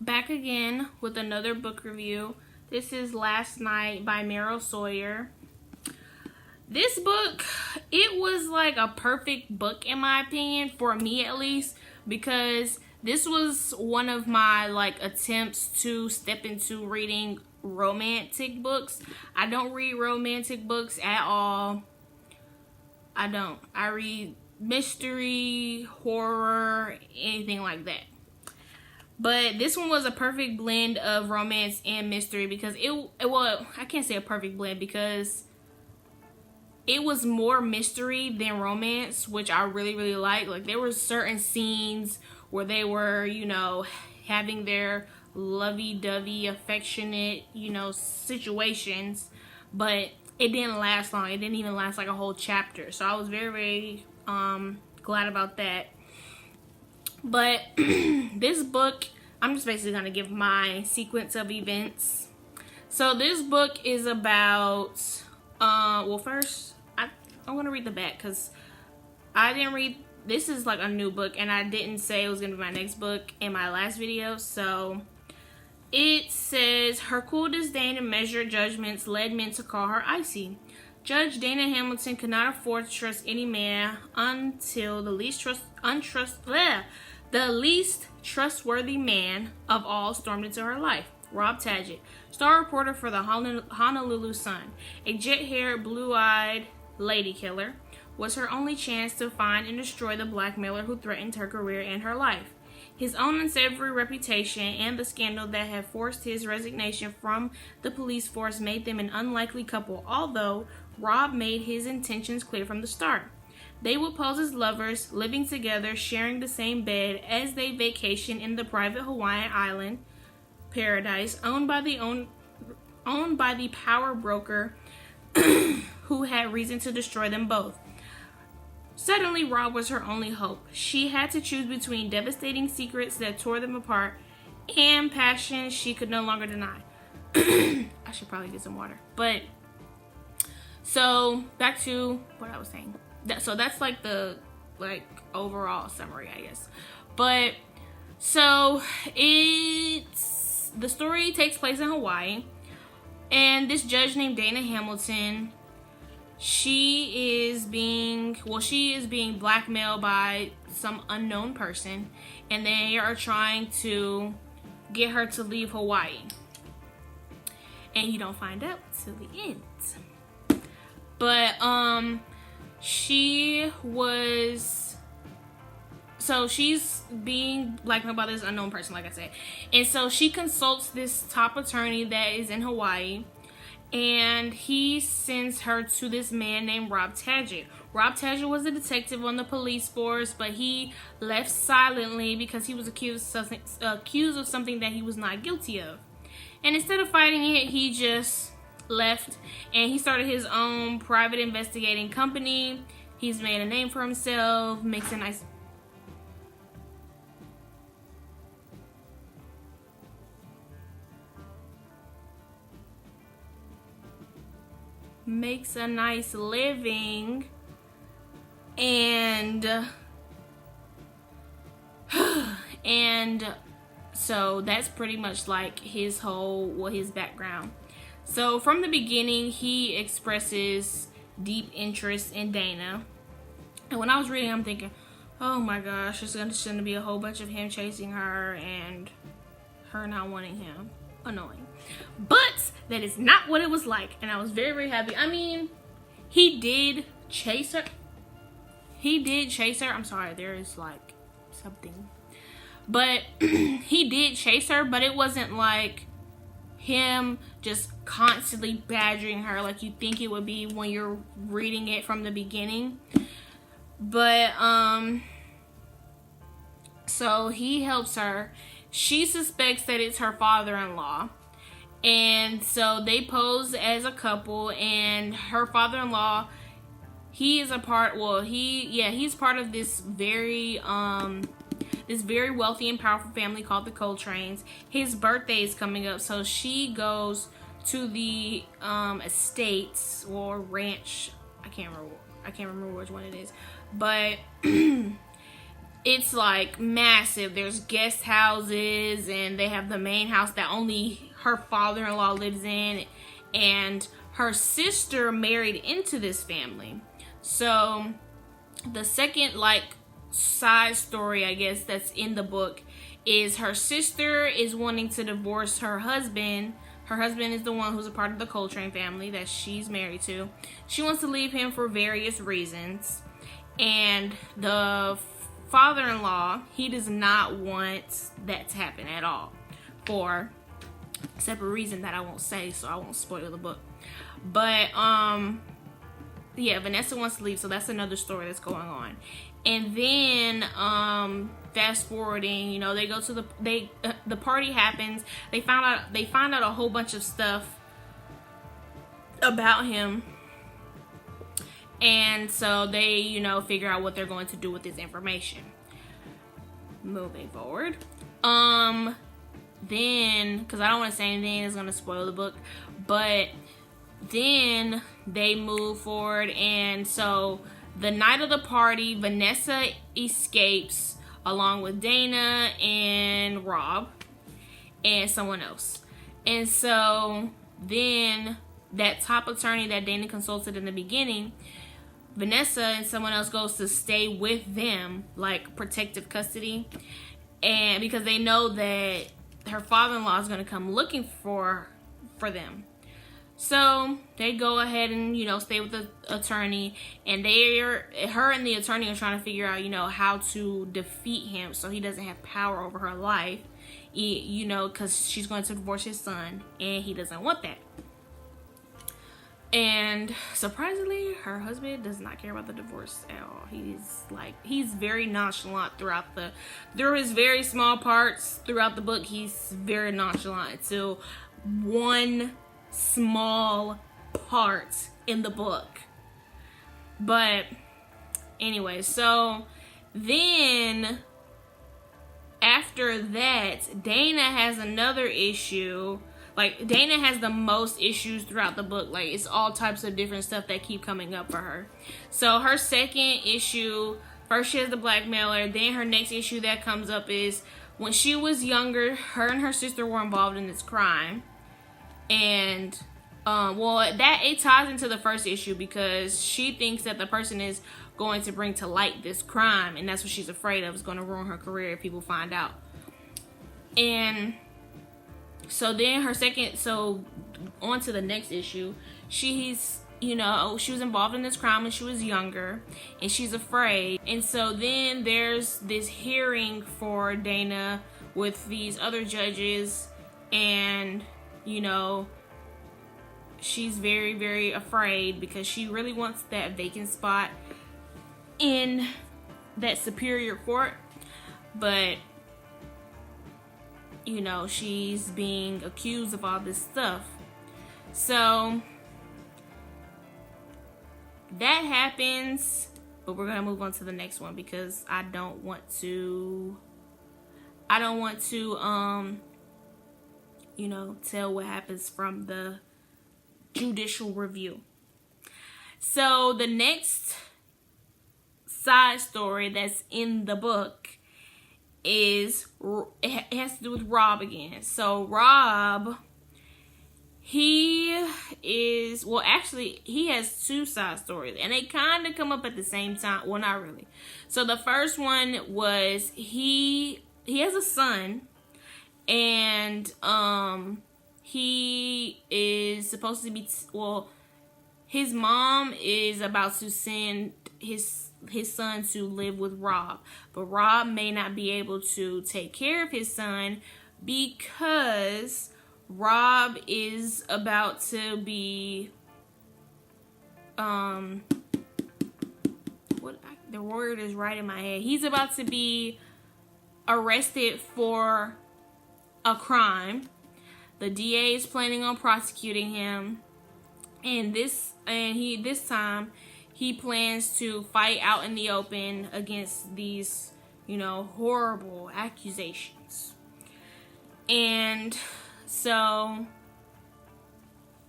back again with another book review. This is Last Night by Meryl Sawyer. This book, it was like a perfect book in my opinion, for me at least, because this was one of my attempts to step into reading romantic books. I don't read romantic books at all. I don't. I read mystery, horror, anything like that. But this one was a perfect blend of romance and mystery because I can't say a perfect blend because it was more mystery than romance, which I really, really like. Like, there were certain scenes where they were, having their lovey-dovey, affectionate, situations, but it didn't last long. It didn't even last like a whole chapter. So I was very, very glad about that. But this book, I'm just basically going to give my sequence of events. So this book is about, first, I'm going to read the back because I didn't read, this is like a new book and I didn't say it was going to be my next book in my last video. So it says, her cool disdain and measured judgments led men to call her icy. Judge Dana Hamilton could not afford to trust any man until the least trustworthy man of all stormed into her life. Rob Tadgett, star reporter for the Honolulu Sun, a jet-haired, blue-eyed lady killer, was her only chance to find and destroy the blackmailer who threatened her career and her life. His own unsavory reputation and the scandal that had forced his resignation from the police force made them an unlikely couple, although Rob made his intentions clear from the start. They would pose as lovers, living together, sharing the same bed as they vacation in the private Hawaiian island paradise owned by the power broker who had reason to destroy them both. Suddenly, Rob was her only hope. She had to choose between devastating secrets that tore them apart and passion she could no longer deny. I should probably get some water. But, so, back to what I was saying. So that's like the overall summary, I guess. But, so, the story takes place in Hawaii. And this judge named Dana Hamilton, she is being blackmailed by some unknown person, and they are trying to get her to leave Hawaii. And you don't find out till the end. But she's being blackmailed by this unknown person, like I said. And so she consults this top attorney that is in Hawaii, and he sends her to this man named Rob Tadgett. Rob Tadgett was a detective on the police force, but he left silently because he was accused of something that he was not guilty of. And instead of fighting it, he just left, and he started his own private investigating company. He's made a name for himself, makes a nice living, and so that's pretty much like his background. So from the beginning, he expresses deep interest in Dana, and when I was reading, I'm thinking, oh my gosh, it's gonna be a whole bunch of him chasing her and her not wanting him. Annoying. But that is not what it was like, and I was very, very happy. I mean, he did chase her. I'm sorry, there is something. But he did chase her, but it wasn't like him just constantly badgering her like you think it would be when you're reading it from the beginning. But so he helps her. She suspects that it's her father-in-law, and so they pose as a couple, and her father-in-law, he's part of this very wealthy and powerful family called the Coltrane's. His birthday is coming up, so she goes to the estates or ranch. I can't remember which one it is, but it's like massive. There's guest houses, and they have the main house that only her father-in-law lives in, and her sister married into this family. So the second like side story, I guess, that's in the book is her sister is wanting to divorce her husband. Her husband is the one who's a part of the Coltrane family that she's married to. She wants to leave him for various reasons. And the father-in-law, he does not want that to happen at all, for a separate reason that I won't say, so I won't spoil the book. But yeah, Vanessa wants to leave, so that's another story that's going on. And then fast forwarding, you know, they go to the party happens. They find out a whole bunch of stuff about him. And so they, you know, figure out what they're going to do with this information. Moving forward. Then, because I don't want to say anything that's going to spoil the book, but then they move forward, and so the night of the party, Vanessa escapes along with Dana and Rob and someone else. And so then that top attorney that Dana consulted in the beginning, Vanessa and someone else goes to stay with them, like protective custody, and because they know that her father-in-law is going to come looking for them. So they go ahead and, you know, stay with the attorney, and her and the attorney are trying to figure out, you know, how to defeat him so he doesn't have power over her life, you know, because she's going to divorce his son, and he doesn't want that. And surprisingly, her husband does not care about the divorce at all. He's very nonchalant through his very small parts throughout the book. He's very nonchalant until one small part in the book. But anyway, so then after that, Dana has another issue. Like, Dana has the most issues throughout the book. Like, it's all types of different stuff that keep coming up for her. So her second issue, first she has the blackmailer. Then her next issue that comes up is when she was younger, her and her sister were involved in this crime. And, that it ties into the first issue because she thinks that the person is going to bring to light this crime. And that's what she's afraid of. It's going to ruin her career if people find out. And so then so on to the next issue, she's, you know, she was involved in this crime when she was younger, and she's afraid. And so then there's this hearing for Dana with these other judges, and, you know, she's very, very afraid because she really wants that vacant spot in that superior court, but you know, she's being accused of all this stuff. So that happens, but we're gonna move on to the next one because I don't want to you know, tell what happens from the judicial review. So the next side story that's in the book it has to do with Rob again. So Rob, he has two side stories, and they kind of come up at the same time. Well, not really. So the first one was he has a son, and he is supposed to be his mom is about to send his son to live with Rob, but Rob may not be able to take care of his son because Rob is about to be the word is right in my head. He's about to be arrested for a crime. The DA is planning on prosecuting him, and this time he plans to fight out in the open against these, you know, horrible accusations. And so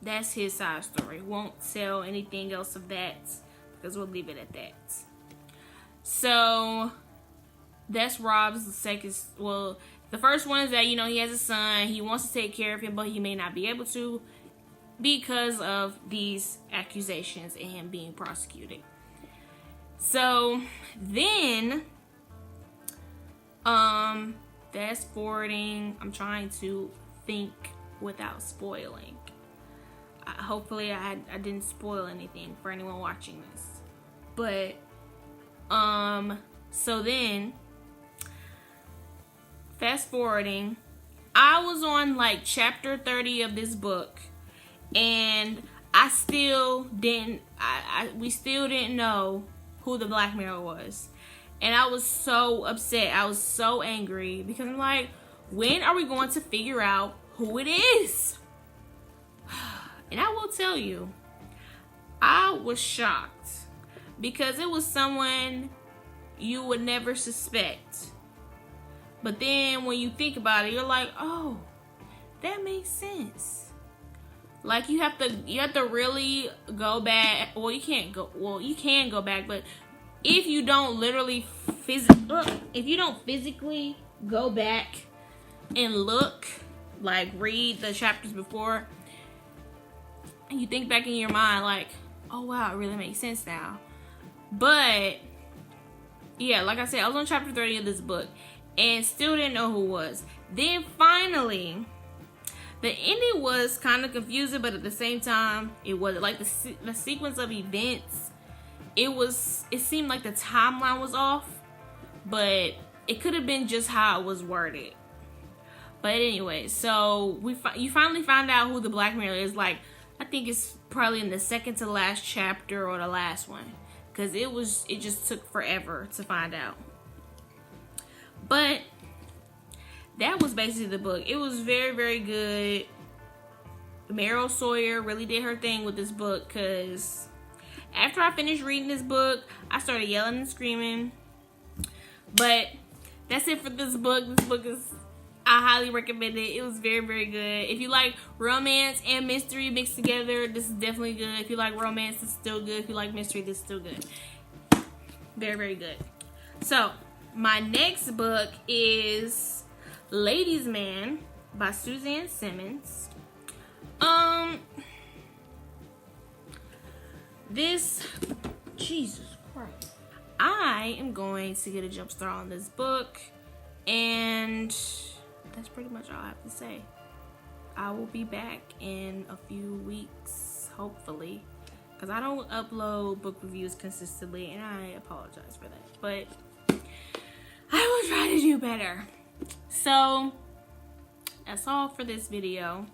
that's his side story. Won't tell anything else of that because we'll leave it at that. So that's Rob's second. Well, the first one is that, you know, he has a son. He wants to take care of him, but he may not be able to because of these accusations and him being prosecuted. So then, fast forwarding, I'm trying to think without spoiling. Hopefully I didn't spoil anything for anyone watching this. But, so then, fast forwarding, I was on like chapter 30 of this book, and I still didn't, we still didn't know who the blackmailer was. And I was so upset. I was so angry because I'm like, when are we going to figure out who it is? And I will tell you, I was shocked because it was someone you would never suspect. But then when you think about it, you're like, oh, that makes sense. Like you have to really go back. Well, you can't go. Well, you can go back, but if you don't literally physically go back and look, like read the chapters before, and you think back in your mind, like, oh wow, it really makes sense now. But yeah, like I said, I was on chapter 30 of this book and still didn't know who it was. Then finally, the ending was kind of confusing, but at the same time, it wasn't. Like the sequence of events, it seemed like the timeline was off, but it could have been just how it was worded. But anyway, so you finally find out who the blackmailer is. Like, I think it's probably in the second to last chapter or the last one, because it just took forever to find out. But that was basically the book. It was very, very good. Meryl Sawyer really did her thing with this book, because after I finished reading this book, I started yelling and screaming. But that's it for this book. This book I highly recommend it. It was very, very good. If you like romance and mystery mixed together, this is definitely good. If you like romance, it's still good. If you like mystery, this is still good. Very, very good. So, my next book is Ladies' Man by Suzanne Simmons. Jesus Christ. I am going to get a jump start on this book, and that's pretty much all I have to say. I will be back in a few weeks, hopefully, because I don't upload book reviews consistently, and I apologize for that, but I will try to do better. So that's all for this video.